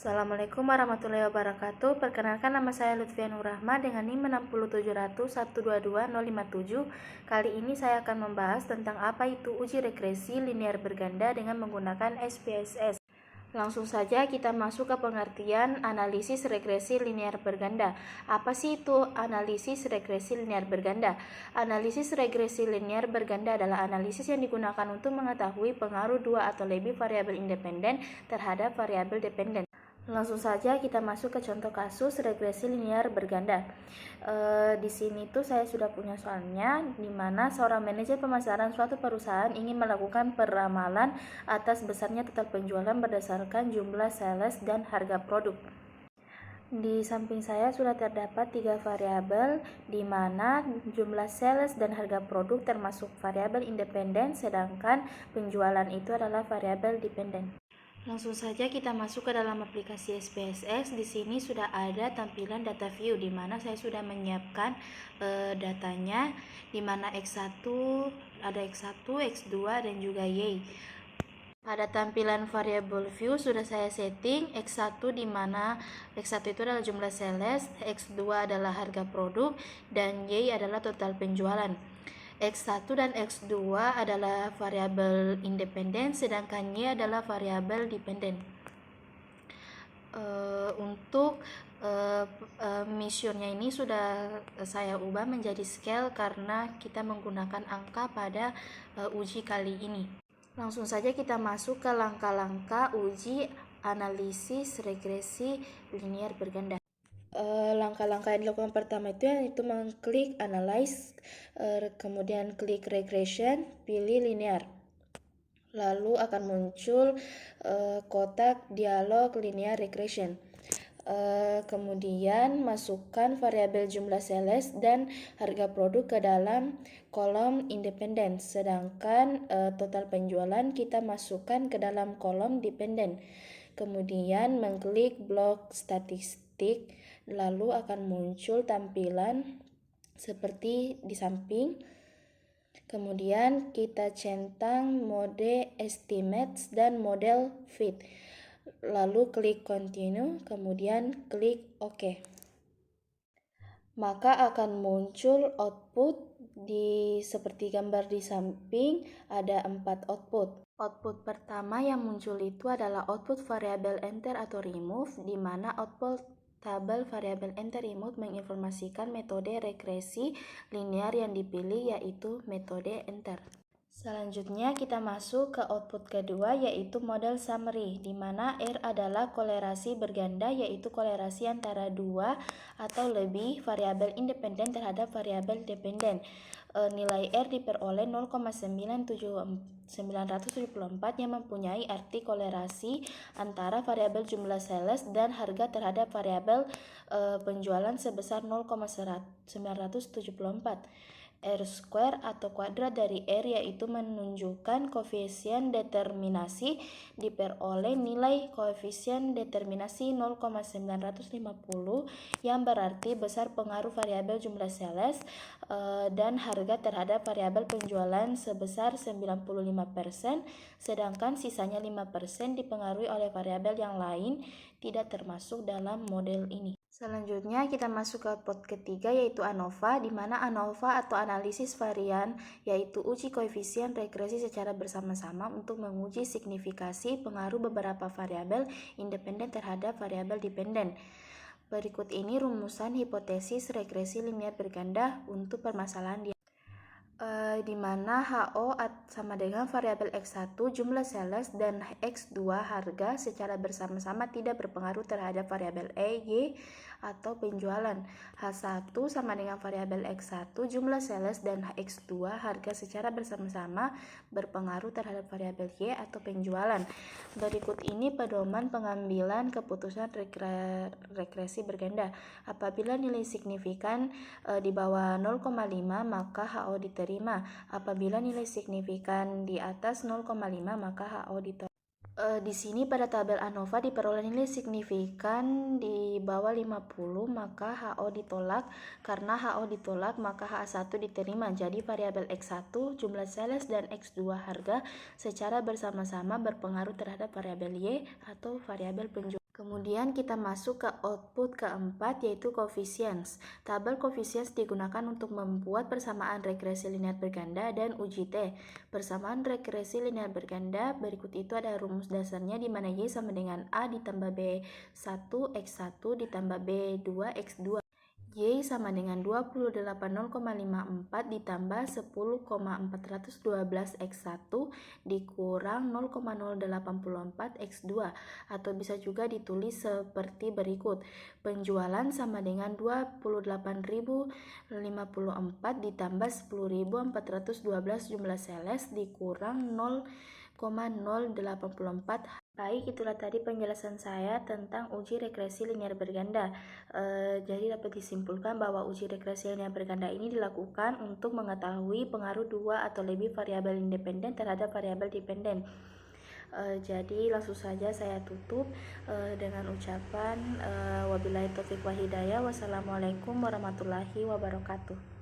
Assalamualaikum warahmatullahi wabarakatuh. Perkenalkan, nama saya Lutfia Nurrahma dengan NIM 60700122057. Kali ini saya akan membahas tentang apa itu uji regresi linear berganda dengan menggunakan SPSS. Langsung saja kita masuk ke pengertian analisis regresi linear berganda. Apa sih itu analisis regresi linear berganda? Analisis regresi linear berganda adalah analisis yang digunakan untuk mengetahui pengaruh dua atau lebih variabel independen terhadap variabel dependen. Langsung saja kita masuk ke contoh kasus regresi linear berganda. Di sini tuh saya sudah punya soalnya, di mana seorang manajer pemasaran suatu perusahaan ingin melakukan peramalan atas besarnya total penjualan berdasarkan jumlah sales dan harga produk. Di samping saya sudah terdapat 3 variabel, di mana jumlah sales dan harga produk termasuk variabel independen, sedangkan penjualan itu adalah variabel dependen. Langsung saja kita masuk ke dalam aplikasi SPSS. Di sini sudah ada tampilan data view, di mana saya sudah menyiapkan datanya, di mana X1 ada X1, X2 dan juga Y. Pada tampilan variable view sudah saya setting X1, di mana X1 itu adalah jumlah sales, X2 adalah harga produk, dan Y adalah total penjualan. X1 dan X2 adalah variabel independen, sedangkan Y adalah variabel dependen. Untuk missionnya ini sudah saya ubah menjadi scale karena kita menggunakan angka pada uji kali ini. Langsung saja kita masuk ke langkah-langkah uji analisis regresi linear berganda. Langkah-langkah yang dilakukan pertama itu mengklik analyze, kemudian klik regression, pilih linear, lalu akan muncul kotak dialog linear regression. Kemudian masukkan variabel jumlah sales dan harga produk ke dalam kolom independen, sedangkan total penjualan kita masukkan ke dalam kolom dependen. Kemudian mengklik blok statistik, lalu akan muncul tampilan seperti di samping. Kemudian kita centang mode estimates dan model fit, lalu klik continue, kemudian klik OK. Maka akan muncul output seperti gambar di samping, ada 4 output. Output pertama yang muncul itu adalah output variabel enter atau remove, di mana output tabel variabel enter remove menginformasikan metode regresi linear yang dipilih, yaitu metode enter. Selanjutnya kita masuk ke output kedua, yaitu model summary, di mana R adalah kolerasi berganda, yaitu kolerasi antara 2 atau lebih variabel independen terhadap variabel dependen. Nilai R diperoleh 0,974 yang mempunyai arti kolerasi antara variabel jumlah sales dan harga terhadap variabel penjualan sebesar 0,974. R square atau kuadrat dari R, yaitu menunjukkan koefisien determinasi, diperoleh nilai koefisien determinasi 0,950 yang berarti besar pengaruh variabel jumlah sales dan harga terhadap variabel penjualan sebesar 95%, sedangkan sisanya 5% dipengaruhi oleh variabel yang lain tidak termasuk dalam model ini. Selanjutnya kita masuk ke output ketiga, yaitu ANOVA, di mana ANOVA atau analisis varian yaitu uji koefisien regresi secara bersama-sama untuk menguji signifikasi pengaruh beberapa variabel independen terhadap variabel dependen. Berikut ini rumusan hipotesis regresi linear berganda untuk permasalahan di mana HO sama dengan variabel X1 jumlah sales dan X2 harga secara bersama-sama tidak berpengaruh terhadap variabel E, Y atau penjualan. H1 sama dengan variabel X1 jumlah sales dan X2 harga secara bersama-sama berpengaruh terhadap variabel Y atau penjualan. Berikut ini pedoman pengambilan keputusan regresi berganda. Apabila nilai signifikan di bawah 0,5 maka HO diterima. Apabila nilai signifikan di atas 0,5 maka HO ditolak. Di sini pada tabel ANOVA diperoleh nilai signifikan di bawah 50 maka HO ditolak. Karena HO ditolak maka H1 diterima. Jadi variabel X1 jumlah sales dan X2 harga secara bersama-sama berpengaruh terhadap variabel Y atau variabel penjualan. Kemudian kita masuk ke output keempat, yaitu coefficients. Tabel coefficients digunakan untuk membuat persamaan regresi linear berganda dan uji T. Persamaan regresi linear berganda berikut itu ada rumus dasarnya, di mana Y sama dengan A ditambah B1 X1 ditambah B2 X2. Y sama dengan 28,054 ditambah 10,412 X1 dikurang 0,084 X2, atau bisa juga ditulis seperti berikut. Penjualan sama dengan 28.054 ditambah 10.412 jumlah sales dikurang 0,084. Baik, itulah tadi penjelasan saya tentang uji regresi linear berganda. Jadi dapat disimpulkan bahwa uji regresi linear berganda ini dilakukan untuk mengetahui pengaruh dua atau lebih variabel independen terhadap variabel dependen. Jadi langsung saja saya tutup dengan ucapan wabillahi taufiq wal hidayah. Wassalamualaikum warahmatullahi wabarakatuh.